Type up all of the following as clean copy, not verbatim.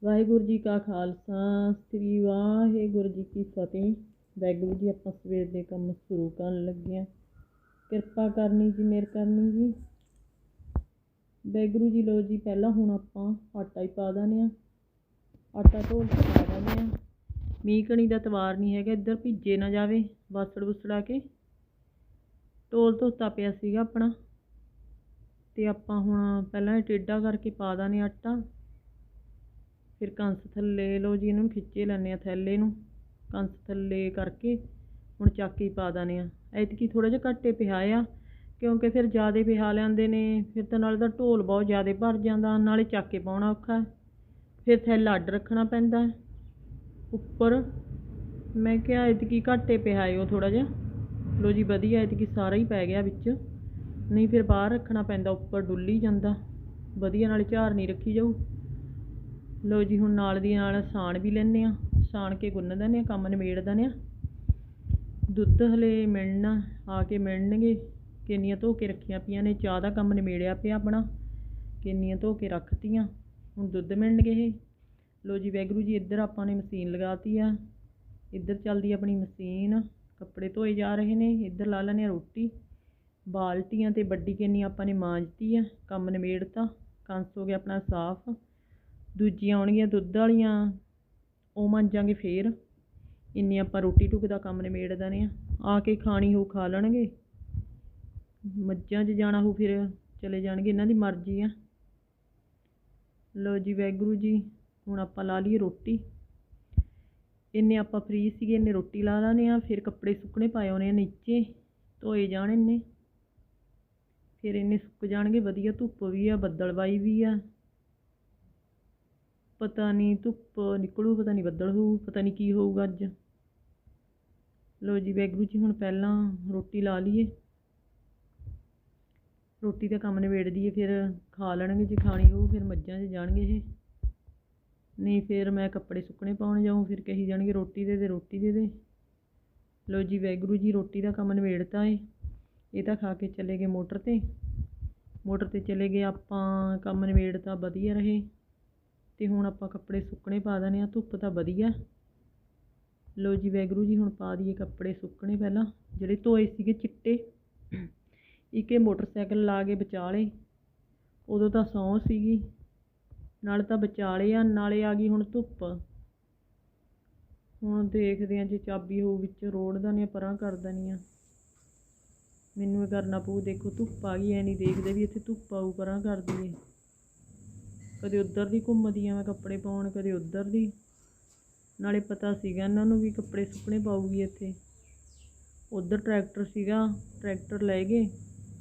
ਵਾਹਿਗੁਰੂ ਜੀ ਕਾ ਖਾਲਸਾ ਸ੍ਰੀ ਵਾਹਿਗੁਰੂ ਜੀ ਕੀ ਫਤਿਹ। ਵਾਹਿਗੁਰੂ ਜੀ, ਆਪਾਂ ਸਵੇਰ ਦੇ ਕੰਮ ਸ਼ੁਰੂ ਕਰਨ ਲੱਗੇ ਹਾਂ। ਕਿਰਪਾ ਕਰਨੀ ਜੀ, ਮਿਹਰ ਕਰਨੀ ਜੀ। ਵਾਹਿਗੁਰੂ ਜੀ। ਲੋ ਜੀ, ਪਹਿਲਾਂ ਹੁਣ ਆਪਾਂ ਆਟਾ ਹੀ ਪਾ ਦਿੰਦੇ ਹਾਂ। ਆਟਾ ਢੋਲ ਕੇ ਪਾ ਦਿੰਦੇ ਹਾਂ। ਮੀਂਹ ਕਣੀ ਦਾ ਤਵਾਰ ਨਹੀਂ ਹੈਗਾ, ਇੱਧਰ ਭਿੱਜੇ ਨਾ ਜਾਵੇ। ਬਾਸੜ ਬੁਸੜਾ ਕੇ ਢੋਲ ਧੋਤਾ ਪਿਆ ਸੀਗਾ ਆਪਣਾ, ਅਤੇ ਆਪਾਂ ਹੁਣ ਪਹਿਲਾਂ ਇਹ ਟੇਢਾ ਕਰਕੇ ਪਾ ਦਿੰਦੇ ਆਟਾ। ਫਿਰ ਕੰਸ ਥੱਲੇ ਲਓ ਜੀ, ਇਹਨੂੰ ਖਿੱਚੇ ਲੈਂਦੇ ਹਾਂ ਥੈਲੇ ਨੂੰ, ਕੰਸ ਥੱਲੇ ਕਰਕੇ ਹੁਣ ਚੱਕ ਕੇ ਪਾ ਦਿੰਦੇ ਹਾਂ। ਐਤਕੀ ਥੋੜ੍ਹਾ ਜਿਹਾ ਘੱਟੇ ਪਿਆ ਆ, ਕਿਉਂਕਿ ਫਿਰ ਜ਼ਿਆਦਾ ਪਿਹਾ ਲੈਂਦੇ ਨੇ, ਫਿਰ ਤਾਂ ਨਾਲੇ ਤਾਂ ਢੋਲ ਬਹੁਤ ਜ਼ਿਆਦਾ ਭਰ ਜਾਂਦਾ, ਨਾਲੇ ਚੱਕ ਕੇ ਪਾਉਣਾ ਔਖਾ, ਫਿਰ ਥੈਲਾ ਅੱਡ ਰੱਖਣਾ ਪੈਂਦਾ ਉੱਪਰ। ਮੈਂ ਕਿਹਾ ਐਤਕੀ ਘੱਟੇ ਪਿਆ ਉਹ ਥੋੜ੍ਹਾ ਜਿਹਾ। ਲਓ ਜੀ, ਵਧੀਆ ਐਤਕੀ ਸਾਰਾ ਹੀ ਪੈ ਗਿਆ ਵਿੱਚ, ਨਹੀਂ ਫਿਰ ਬਾਹਰ ਰੱਖਣਾ ਪੈਂਦਾ, ਉੱਪਰ ਡੁੱਲੀ ਜਾਂਦਾ ਵਧੀਆ, ਨਾਲੇ ਝਾਰ ਨਹੀਂ ਰੱਖੀ ਜਾਊ। ਲਓ ਜੀ, ਹੁਣ ਨਾਲ ਦੀ ਨਾਲ ਸਾਣ ਵੀ ਲੈਂਦੇ ਹਾਂ, ਸਾਣ ਕੇ ਗੁੰਨ ਦਿੰਦੇ ਹਾਂ, ਕੰਮ ਨਿਬੇੜ ਦਿੰਦੇ ਹਾਂ। ਦੁੱਧ ਹਲੇ ਮਿਲਣਾ, ਆ ਕੇ ਮਿਲਣਗੇ। ਕੇਨੀਆਂ ਧੋ ਕੇ ਰੱਖੀਆਂ ਪਈਆਂ ਨੇ, ਚਾਹ ਦਾ ਕੰਮ ਨਿਬੇੜਿਆ ਪਿਆ ਆਪਣਾ, ਕੇਨੀਆਂ ਧੋ ਕੇ ਰੱਖਤੀਆਂ, ਹੁਣ ਦੁੱਧ ਮਿਲਣਗੇ ਇਹ। ਲਓ ਜੀ, ਵਾਹਿਗੁਰੂ ਜੀ। ਇੱਧਰ ਆਪਾਂ ਨੇ ਮਸ਼ੀਨ ਲਗਾਤੀ ਆ, ਇੱਧਰ ਚੱਲਦੀ ਆਪਣੀ ਮਸ਼ੀਨ, ਕੱਪੜੇ ਧੋਏ ਜਾ ਰਹੇ ਨੇ। ਇੱਧਰ ਲਾ ਲੈਂਦੇ ਹਾਂ ਰੋਟੀ। ਬਾਲਟੀਆਂ ਅਤੇ ਵੱਡੀ ਕੇਨੀ ਆਪਾਂ ਨੇ ਮਾਂਜਤੀ ਆ, ਕੰਮ ਨਿਬੇੜਤਾ, ਕੰਸ ਹੋ ਗਿਆ ਆਪਣਾ ਸਾਫ਼। ਦੂਜੀਆਂ ਆਉਣਗੀਆਂ ਦੁੱਧ ਵਾਲੀਆਂ, ਉਹ ਮਾਂਜਾਂਗੇ ਫੇਰ। ਇੰਨੀ ਆਪਾਂ ਰੋਟੀ ਟੁੱਕ ਦਾ ਕੰਮ ਨਿਬੇੜ ਦਿੰਦੇ ਹਾਂ। ਆ ਕੇ ਖਾਣੀ ਹੋ ਖਾ ਲੈਣਗੇ, ਮੱਝਾਂ 'ਚ ਜਾਣਾ ਹੋ ਫਿਰ ਚਲੇ ਜਾਣਗੇ, ਇਹਨਾਂ ਦੀ ਮਰਜ਼ੀ ਆ। ਲਓ ਜੀ, ਵਾਹਿਗੁਰੂ ਜੀ। ਹੁਣ ਆਪਾਂ ਲਾ ਲਈਏ ਰੋਟੀ। ਇੰਨੇ ਆਪਾਂ ਫ੍ਰੀ ਸੀਗੇ, ਇੰਨੇ ਰੋਟੀ ਲਾ ਲੈਂਦੇ ਹਾਂ। ਫਿਰ ਕੱਪੜੇ ਸੁੱਕਣੇ ਪਾਏ ਆਉਣੇ ਆ ਨੀਚੇ, ਧੋਏ ਜਾਣ ਇੰਨੇ, ਫਿਰ ਇੰਨੇ ਸੁੱਕ ਜਾਣਗੇ ਵਧੀਆ। ਧੁੱਪ ਵੀ ਆ, ਬੱਦਲਵਾਈ ਵੀ ਆ, ਪਤਾ ਨਹੀਂ ਧੁੱਪ ਨਿਕਲੂ, ਪਤਾ ਨਹੀਂ ਬੱਦਲ ਹੋਊ, ਪਤਾ ਨਹੀਂ ਕੀ ਹੋਊਗਾ ਅੱਜ। ਲਓ ਜੀ, ਵਾਹਿਗੁਰੂ ਜੀ। ਹੁਣ ਪਹਿਲਾਂ ਰੋਟੀ ਲਾ ਲਈਏ, ਰੋਟੀ ਦਾ ਕੰਮ ਨਿਬੇੜ ਦਈਏ, ਫਿਰ ਖਾ ਲੈਣਗੇ ਜੇ ਖਾਣੀ ਹੋਊ, ਫਿਰ ਮੱਝਾਂ 'ਚ ਜਾਣਗੇ ਇਹ, ਨਹੀਂ ਫਿਰ ਮੈਂ ਕੱਪੜੇ ਸੁੱਕਣੇ ਪਾਉਣ ਜਾਊਂ, ਫਿਰ ਕਹੀ ਜਾਣਗੇ ਰੋਟੀ ਦੇ ਦੇ, ਰੋਟੀ ਦੇ ਦੇ। ਲਓ ਜੀ, ਵਾਹਿਗੁਰੂ ਜੀ। ਰੋਟੀ ਦਾ ਕੰਮ ਨਿਬੇੜਤਾ ਏ। ਇਹ ਤਾਂ ਖਾ ਕੇ ਚਲੇ ਗਏ ਮੋਟਰ 'ਤੇ, ਮੋਟਰ 'ਤੇ ਚਲੇ ਗਏ ਆਪਾਂ, ਕੰਮ ਨਿਬੇੜਤਾ, ਵਧੀਆ ਰਹੇ। ਅਤੇ ਹੁਣ ਆਪਾਂ ਕੱਪੜੇ ਸੁੱਕਣੇ ਪਾ ਦਿੰਦੇ ਹਾਂ, ਧੁੱਪ ਤਾਂ ਵਧੀਆ। ਲਓ ਜੀ, ਵਾਹਿਗੁਰੂ ਜੀ। ਹੁਣ ਪਾ ਦਈਏ ਕੱਪੜੇ ਸੁੱਕਣੇ, ਪਹਿਲਾਂ ਜਿਹੜੇ ਧੋਏ ਸੀਗੇ ਚਿੱਟੇ। ਇੱਕ ਇਹ ਮੋਟਰਸਾਈਕਲ ਲਾ ਕੇ ਵਿਚਾਲੇ, ਉਦੋਂ ਤਾਂ ਸੌਂ ਸੀਗੀ, ਨਾਲੇ ਤਾਂ ਵਿਚਾਲੇ ਆ, ਨਾਲੇ ਆ ਗਈ ਹੁਣ ਧੁੱਪ। ਹੁਣ ਦੇਖਦੇ ਹਾਂ, ਜੇ ਚਾਬੀ ਹੋਊ ਵਿੱਚ ਰੋੜ ਦਿੰਦੇ ਹਾਂ, ਪਰਾਂ ਕਰ ਦਿੰਦੀ ਹਾਂ। ਮੈਨੂੰ ਇਹ ਕਰਨਾ ਪਊ, ਦੇਖੋ ਧੁੱਪ ਆ ਗਈ, ਐ ਨਹੀਂ ਦੇਖਦੇ ਵੀ ਇੱਥੇ ਧੁੱਪ ਆਊ, ਪਰਾਂ ਕਰ ਦਈਏ। ਕਦੇ ਉੱਧਰ ਦੀ ਘੁੰਮਦੀ ਆ ਮੈਂ ਕੱਪੜੇ ਪਾਉਣ, ਕਦੇ ਉੱਧਰ ਦੀ, ਨਾਲੇ ਪਤਾ ਸੀਗਾ ਇਹਨਾਂ ਨੂੰ ਵੀ ਕੱਪੜੇ ਸੁੱਕਣੇ ਪਾਊਗੀ ਇੱਥੇ। ਉੱਧਰ ਟਰੈਕਟਰ ਸੀਗਾ, ਟਰੈਕਟਰ ਲੈ ਗਏ,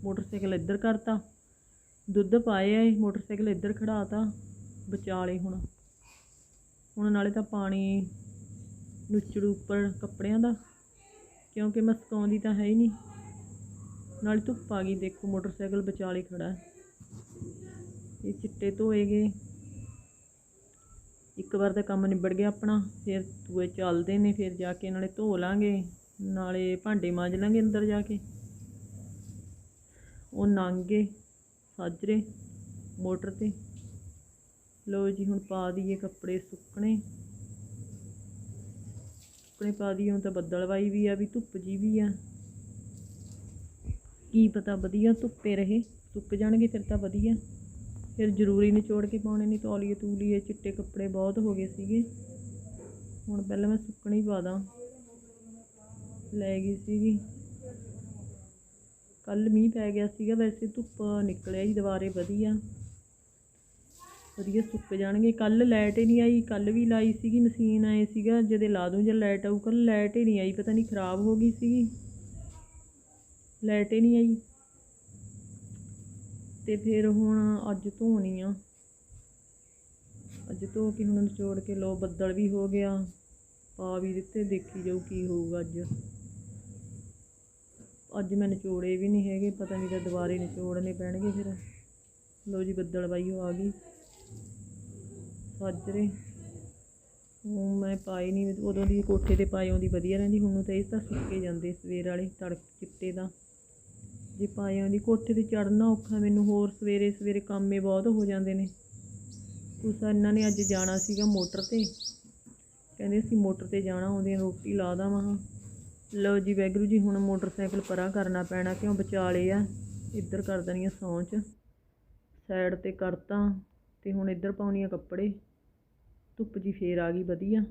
ਮੋਟਰਸਾਈਕਲ ਇੱਧਰ ਕਰਤਾ, ਦੁੱਧ ਪਾਏ ਆਏ, ਮੋਟਰਸਾਈਕਲ ਇੱਧਰ ਖੜਾਤਾ ਵਿਚਾਲੇ। ਹੁਣ ਨਾਲੇ ਤਾਂ ਪਾਣੀ ਨੁੱਚੜੂ ਉੱਪਰ ਕੱਪੜਿਆਂ ਦਾ, ਕਿਉਂਕਿ ਮੈਂ ਸੁਕਾਉਂਦੀ ਤਾਂ ਹੈ ਹੀ ਨਹੀਂ, ਨਾਲੇ ਧੁੱਪ ਆ ਗਈ। ਦੇਖੋ ਮੋਟਰਸਾਈਕਲ ਵਿਚਾਲੇ ਖੜ੍ਹਾ, ਇਹ ਚਿੱਟੇ ਧੋਏ ਗਏ। ਇੱਕ ਵਾਰ ਤਾਂ ਕੰਮ ਨਿਬੜ ਗਿਆ ਆਪਣਾ, ਫਿਰ ਦੂਏ ਚੱਲਦੇ ਨੇ, ਫਿਰ ਜਾ ਕੇ ਨਾਲੇ ਧੋ ਲਾਂਗੇ, ਨਾਲੇ ਭਾਂਡੇ ਮਾਂਜ ਲਾਂਗੇ ਅੰਦਰ ਜਾ ਕੇ। ਉਹ ਲੰਘ ਗਏ ਸਾਜਰੇ ਮੋਟਰ 'ਤੇ। ਲਓ ਜੀ, ਹੁਣ ਪਾ ਦਈਏ ਕੱਪੜੇ ਸੁੱਕਣੇ, ਸੁੱਕਣੇ ਪਾ ਦਈਏ। ਹੁਣ ਤਾਂ ਬੱਦਲਵਾਈ ਵੀ ਆ, ਵੀ ਧੁੱਪ ਜੀ ਵੀ ਆ, ਕੀ ਪਤਾ ਵਧੀਆ ਧੁੱਪੇ ਰਹੇ, ਸੁੱਕ ਜਾਣਗੇ ਫਿਰ ਤਾਂ ਵਧੀਆ। ਫਿਰ ਜ਼ਰੂਰੀ ਨਿਚੋੜ ਕੇ ਪਾਉਣੇ, ਨਹੀਂ ਤੌਲੀਏ ਤੂਲੀਏ ਚਿੱਟੇ ਕੱਪੜੇ ਬਹੁਤ ਹੋ ਗਏ ਸੀਗੇ। ਹੁਣ ਪਹਿਲਾਂ ਮੈਂ ਸੁੱਕਣੇ ਹੀ ਪਾ ਦਾਂ, ਲੈ ਗਈ ਸੀਗੀ ਕੱਲ੍ਹ, ਮੀਂਹ ਪੈ ਗਿਆ ਸੀਗਾ, ਵੈਸੇ ਧੁੱਪ ਨਿਕਲਿਆ ਹੀ ਦੁਬਾਰੇ, ਵਧੀਆ ਵਧੀਆ ਸੁੱਕ ਜਾਣਗੇ। ਕੱਲ੍ਹ ਲਾਈਟ ਹੀ ਨਹੀਂ ਆਈ, ਕੱਲ੍ਹ ਵੀ ਲਾਈ ਸੀਗੀ ਮਸ਼ੀਨ, ਆਏ ਸੀਗਾ ਜਦੇ ਲਾ ਦੂੰ ਜਦ ਲਾਈਟ ਆਊ। ਕੱਲ੍ਹ ਲਾਈਟ ਹੀ ਨਹੀਂ ਆਈ, ਪਤਾ ਨਹੀਂ ਖ਼ਰਾਬ ਹੋ ਗਈ ਸੀਗੀ, ਲਾਈਟ ਹੀ ਨਹੀਂ ਆਈ। ਅਤੇ ਫਿਰ ਹੁਣ ਅੱਜ ਧੋਣੀ ਆ, ਅੱਜ ਧੋ ਕੇ ਹੁਣ ਨਿਚੋੜ ਕੇ। ਲਓ ਬੱਦਲ ਵੀ ਹੋ ਗਿਆ, ਪਾ ਵੀ ਦਿੱਤੇ, ਦੇਖੀ ਜਾਊ ਕੀ ਹੋਊਗਾ ਅੱਜ। ਅੱਜ ਮੈਂ ਨਿਚੋੜੇ ਵੀ ਨਹੀਂ ਹੈਗੇ, ਪਤਾ ਨਹੀਂ ਤਾਂ ਦੁਬਾਰੇ ਨਿਚੋੜਨੇ ਪੈਣਗੇ ਫਿਰ। ਲਓ ਜੀ, ਬੱਦਲਵਾਈ ਆ ਗਈ ਸਾਜਰੇ। ਮੈਂ ਪਾਏ ਨਹੀਂ, ਉਦੋਂ ਦੀ ਕੋਠੇ 'ਤੇ ਪਾਏ ਆਉਂਦੀ ਵਧੀਆ ਰਹਿੰਦੀ, ਹੁਣ ਤਾਂ ਇਹ ਤਾਂ ਸੁੱਕੇ ਜਾਂਦੇ ਸਵੇਰ ਵਾਲੇ ਤੜਕ ਚਿੱਟੇ ਦਾ, ਜੇ ਪਾਏ ਆਉਂਦੀ। ਕੋਠੇ 'ਤੇ ਚੜ੍ਹਨਾ ਔਖਾ ਮੈਨੂੰ, ਹੋਰ ਸਵੇਰੇ ਸਵੇਰੇ ਕੰਮ ਹੀ ਬਹੁਤ ਹੋ ਜਾਂਦੇ ਨੇ। ਕੁਛ ਇਹਨਾਂ ਨੇ ਅੱਜ ਜਾਣਾ ਸੀਗਾ ਮੋਟਰ ਤੇ, ਕਹਿੰਦੇ ਅਸੀਂ ਮੋਟਰ ਤੇ ਜਾਣਾ, ਆਉਂਦਿਆਂ ਰੋਟੀ ਲਾ ਦਾਂ ਮਹਾਂ। ਲਓ ਜੀ ਵਾਹਿਗੁਰੂ ਜੀ, ਹੁਣ ਮੋਟਰਸਾਈਕਲ ਪਰਾਂ ਕਰਨਾ ਪੈਣਾ, ਕਿਉਂ ਵਿਚਾਲੇ ਆ। ਇੱਧਰ ਕਰ ਦੇਣੀ ਆ ਸੌਂਚ, ਸਾਈਡ ਤੇ ਕਰਤਾ, ਤੇ ਹੁਣ ਇੱਧਰ ਪਾਉਣੀ ਆ ਕੱਪੜੇ। ਧੁੱਪ ਜੀ ਫੇਰ ਆ ਗਈ ਵਧੀਆ,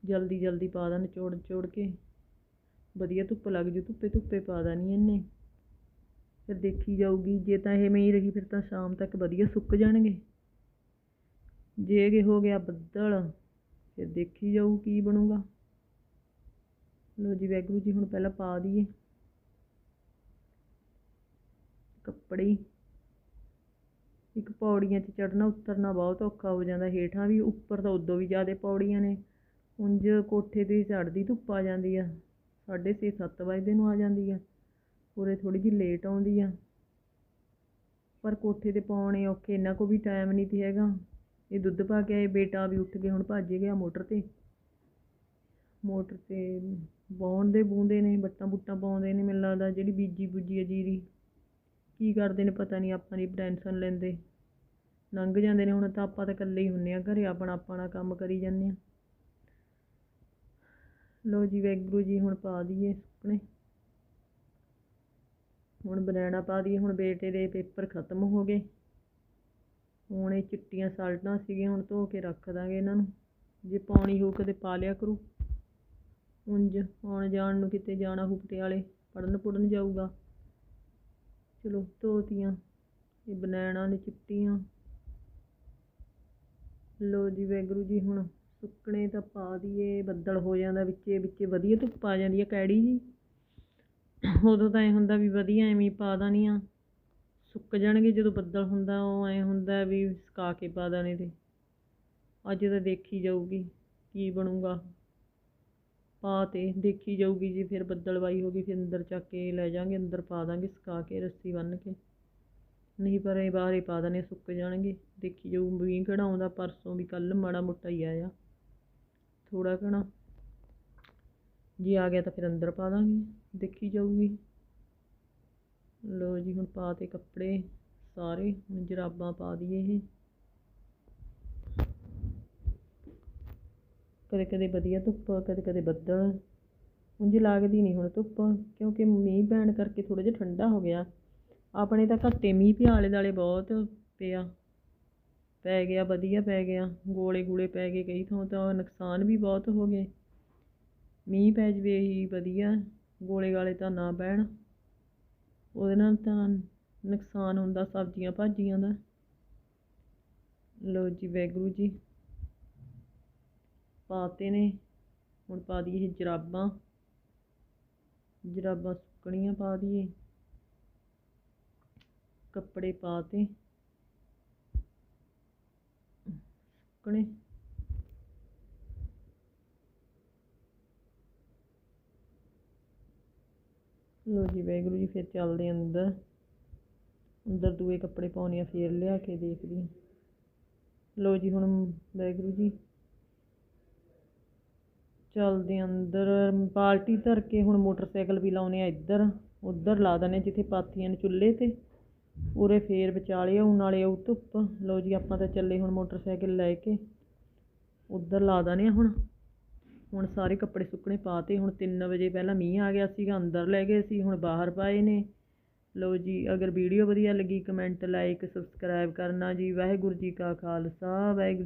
ਜਲਦੀ ਜਲਦੀ ਪਾ ਦਾਂ ਨਿਚੋੜ ਨਿਚੋੜ ਕੇ, ਵਧੀਆ ਧੁੱਪ ਲੱਗ ਜੂ। ਧੁੱਪੇ ਪਾ ਦੇਣੀ ਇਹਨੇ, ਫਿਰ ਦੇਖੀ ਜਾਊਗੀ। ਜੇ ਤਾਂ ਇਹ ਮਈ ਰਹੀ ਫਿਰ ਤਾਂ ਸ਼ਾਮ ਤੱਕ ਵਧੀਆ ਸੁੱਕ ਜਾਣਗੇ। ਜੇ ਇਹ ਹੋ ਗਿਆ ਬੱਦਲ ਫਿਰ ਦੇਖੀ ਜਾਊ ਕੀ ਬਣੂਗਾ। ਲਓ ਜੀ ਵਾਹਿਗੁਰੂ ਜੀ, ਹੁਣ ਪਹਿਲਾਂ ਪਾ ਦਈਏ ਕੱਪੜੇ। ਇੱਕ ਪੌੜੀਆਂ 'ਚ ਚੜ੍ਹਨਾ ਉਤਰਨਾ ਬਹੁਤ ਔਖਾ ਹੋ ਜਾਂਦਾ, ਹੇਠਾਂ ਵੀ, ਉੱਪਰ ਤਾਂ ਉਦੋਂ ਵੀ ਜ਼ਿਆਦਾ ਪੌੜੀਆਂ ਨੇ। ਉਂਝ ਕੋਠੇ 'ਤੇ ਚੜ੍ਹਦੀ ਧੁੱਪ ਆ ਜਾਂਦੀ ਆ, 6:30 7 ਵਜੇ ਨੂੰ ਆ ਜਾਂਦੀ ਆ, ਉਰੇ ਥੋੜ੍ਹੀ ਜਿਹੀ ਲੇਟ ਆਉਂਦੀ ਆ। ਪਰ ਕੋਠੇ 'ਤੇ ਪਾਉਣੇ ਔਖੇ, ਇਹਨਾਂ ਕੋਲ ਵੀ ਟਾਈਮ ਨਹੀਂ ਤੇ ਹੈਗਾ। ਇਹ ਦੁੱਧ ਪਾ ਕੇ ਆਏ, ਬੇਟਾ ਵੀ ਉੱਠ ਕੇ ਹੁਣ ਭੱਜ ਗਿਆ ਮੋਟਰ 'ਤੇ। ਮੋਟਰ 'ਤੇ ਵਾਹੁਣ ਦੇ ਬੂੰਦੇ ਨੇ, ਵੱਟਾਂ ਬੁੱਟਾਂ ਪਾਉਂਦੇ ਨੇ, ਮੈਨੂੰ ਲੱਗਦਾ ਜਿਹੜੀ ਬੀਜੀ ਬੂਜੀ ਆ ਜੀਰੀ, ਕੀ ਕਰਦੇ ਨੇ ਪਤਾ ਨਹੀਂ, ਆਪਾਂ ਦੀ ਟੈਨਸ਼ਨ ਲੈਂਦੇ, ਲੰਘ ਜਾਂਦੇ ਨੇ। ਹੁਣ ਤਾਂ ਆਪਾਂ ਤਾਂ ਇਕੱਲੇ ਹੀ ਹੁੰਦੇ ਹਾਂ ਘਰੇ, ਆਪਣਾ ਕੰਮ ਕਰੀ ਜਾਂਦੇ ਹਾਂ। ਲਓ ਜੀ ਵਾਹਿਗੁਰੂ ਜੀ, ਹੁਣ ਪਾ ਦਈਏ ਸੁੱਕਣੇ। ਹੁਣ ਬਨੈਣਾ ਪਾ ਦਈਏ। ਹੁਣ ਬੇਟੇ ਦੇ ਪੇਪਰ ਖਤਮ ਹੋ ਗਏ, ਹੁਣ ਇਹ ਚਿੱਟੀਆਂ ਸਾਲਟਾਂ ਸੀਗੀਆਂ, ਹੁਣ ਧੋ ਕੇ ਰੱਖ ਦਾਂਗੇ ਇਹਨਾਂ ਨੂੰ। ਜੇ ਪਾਉਣੀ ਹੋਊ ਕਦੇ ਪਾ ਲਿਆ ਕਰੂ, ਉਂਝ ਆਉਣ ਜਾਣ ਨੂੰ ਕਿਤੇ ਜਾਣਾ ਹੋਊ, ਪਟਿਆਲੇ ਪੜ੍ਹਨ ਪੁੜਨ ਜਾਊਗਾ। ਚਲੋ ਧੋਤੀਆਂ ਇਹ ਬਨੈਣਾ ਨੇ ਚਿੱਟੀਆਂ। ਲਓ ਜੀ ਵਾਹਿਗੁਰੂ ਜੀ, ਹੁਣ ਸੁੱਕਣੇ ਤਾਂ ਪਾ ਦਈਏ। ਬੱਦਲ ਹੋ ਜਾਂਦਾ ਵਿੱਚੇ ਵਧੀਆ ਧੁੱਪ ਆ ਜਾਂਦੀ ਆ ਕੈੜੀ ਜੀ, ਉਦੋਂ ਤਾਂ ਐਂ ਹੁੰਦਾ ਵੀ ਵਧੀਆ ਐਵੇਂ ਪਾ ਦੇਣੀ ਆ, ਸੁੱਕ ਜਾਣਗੇ। ਜਦੋਂ ਬੱਦਲ ਹੁੰਦਾ ਉਹ ਐਂ ਹੁੰਦਾ ਵੀ ਸੁਕਾ ਕੇ ਪਾ ਦੇਣੇ ਤੇ। ਅੱਜ ਤਾਂ ਦੇਖੀ ਜਾਊਗੀ ਕੀ ਬਣੂਗਾ, ਪਾ ਤੇ ਦੇਖੀ ਜਾਊਗੀ। ਜੀ ਫਿਰ ਬੱਦਲਵਾਈ ਹੋ ਗਈ ਫਿਰ ਅੰਦਰ ਚੱਕ ਕੇ ਲੈ ਜਾਵਾਂਗੇ, ਅੰਦਰ ਪਾ ਦਾਂਗੇ ਸੁਕਾ ਕੇ ਰੱਸੀ ਬੰਨ੍ਹ ਕੇ। ਨਹੀਂ ਪਰ ਇਹ ਬਾਹਰ ਹੀ ਪਾ ਦੇਣੇ, ਸੁੱਕ ਜਾਣਗੇ। ਦੇਖੀ ਜਾਊ, ਮੀਂਹ ਕਿਹੜਾ ਆਉਂਦਾ। ਪਰਸੋਂ ਵੀ ਕੱਲ੍ਹ ਮਾੜਾ ਮੋਟਾ ਹੀ ਆਇਆ, ਥੋੜ੍ਹਾ ਘਣਾ। ਜੇ ਆ ਗਿਆ ਤਾਂ ਫਿਰ ਅੰਦਰ ਪਾ ਦਾਂਗੇ, ਦੇਖੀ ਜਾਊਗੀ। ਲਓ ਜੀ, ਹੁਣ ਪਾ ਤੇ ਕੱਪੜੇ ਸਾਰੇ। ਹੁਣ ਜਰਾਬਾਂ ਪਾ ਦਈਏ ਇਹ। ਕਦੇ ਕਦੇ ਵਧੀਆ ਧੁੱਪ, ਕਦੇ ਕਦੇ ਬੱਦਲ। ਉਂਝ ਲੱਗਦੀ ਨਹੀਂ ਹੁਣ ਧੁੱਪ, ਕਿਉਂਕਿ ਮੀਂਹ ਪੈਣ ਕਰਕੇ ਥੋੜ੍ਹਾ ਜਿਹਾ ਠੰਡਾ ਹੋ ਗਿਆ। ਆਪਣੇ ਤਾਂ ਘੱਟੇ ਮੀਂਹ ਪਿਆ, ਆਲੇ ਦੁਆਲੇ ਬਹੁਤ ਪਿਆ, ਪੈ ਗਿਆ ਵਧੀਆ ਪੈ ਗਿਆ। ਗੋਲੇ ਗੂਲੇ ਪੈ ਗਏ ਕਈ ਥਾਂ, ਤਾਂ ਨੁਕਸਾਨ ਵੀ ਬਹੁਤ ਹੋ ਗਏ। ਮੀਂਹ ਪੈ ਜਾਵੇ ਇਹੀ ਵਧੀਆ, ਗੋਲੇ ਗਾਲੇ ਤਾਂ ਨਾ ਪੈਣ, ਉਹਦੇ ਨਾਲ ਤਾਂ ਨੁਕਸਾਨ ਹੁੰਦਾ ਸਬਜ਼ੀਆਂ ਭਾਜੀਆਂ ਦਾ। ਲਓ ਜੀ ਵਾਹਿਗੁਰੂ ਜੀ, ਪਾਤੇ ਨੇ। ਹੁਣ ਪਾ ਦਈਏ ਇਹ ਜਰਾਬਾਂ, ਜਰਾਬਾਂ ਸੁੱਕਣੀਆਂ ਪਾ ਦਈਏ। ਕੱਪੜੇ ਪਾ ਤੇ ਸੁੱਕਣੇ। ਲਓ ਜੀ ਵਾਹਿਗੁਰੂ ਜੀ, ਫਿਰ ਚੱਲਦੇ ਅੰਦਰ। ਅੰਦਰ ਦੂਏ ਕੱਪੜੇ ਪਾਉਣੇ ਆ, ਫਿਰ ਲਿਆ ਕੇ ਦੇਖਦੀ। ਲਓ ਜੀ, ਹੁਣ ਵਾਹਿਗੁਰੂ ਜੀ ਚੱਲਦੇ ਅੰਦਰ। ਬਾਲਟੀ ਧਰ ਕੇ ਹੁਣ ਮੋਟਰਸਾਈਕਲ ਵੀ ਲਾਉਣੇ ਆ ਇੱਧਰ, ਉੱਧਰ ਲਾ ਦਿੰਦੇ ਜਿੱਥੇ ਪਾਥੀਆਂ ਨੇ ਚੁੱਲ੍ਹੇ 'ਤੇ, ਉਰੇ ਫੇਰ ਵਿਚਾਲੇ ਆਉਣ ਨਾਲੇ ਆਊ ਧੁੱਪ। ਲਓ ਜੀ, ਆਪਾਂ ਤਾਂ ਚੱਲੇ ਹੁਣ ਮੋਟਰਸਾਈਕਲ ਲੈ ਕੇ, ਉੱਧਰ ਲਾ ਦਿੰਦੇ ਹਾਂ। ਹੁਣ ਸਾਰੇ ਕੱਪੜੇ ਸੁੱਕਣੇ ਪਾ ਤੇ। ਹੁਣ 3 ਵਜੇ ਪਹਿਲਾਂ ਮੀਂਹ ਆ ਗਿਆ ਸੀਗਾ, ਅੰਦਰ ਲੈ ਗਏ ਸੀ, ਹੁਣ ਬਾਹਰ ਪਾਏ ਨੇ। ਲਓ ਜੀ, ਅਗਰ ਵੀਡੀਓ ਵਧੀਆ ਲੱਗੀ ਕਮੈਂਟ ਲਾਈਕ ਸਬਸਕ੍ਰਾਈਬ ਕਰਨਾ ਜੀ। ਵਾਹਿਗੁਰੂ ਜੀ ਕਾ ਖਾਲਸਾ, ਵਾਹਿਗੁਰੂ।